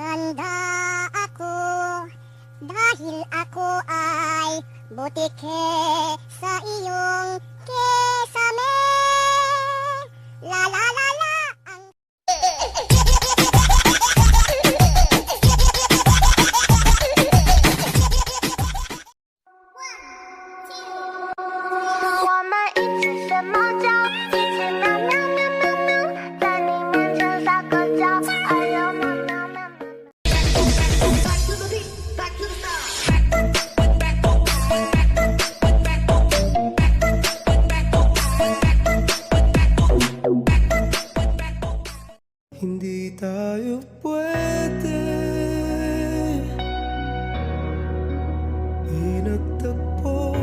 Handa ako dahil ako ay butike sa iyong kesame. La la la la ang Hindi tayo pwede Pinagtagpo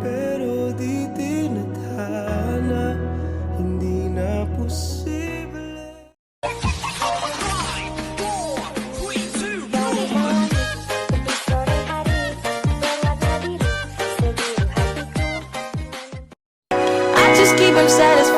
pero di tinadhana Hindi na posible. I just keep him satisfied.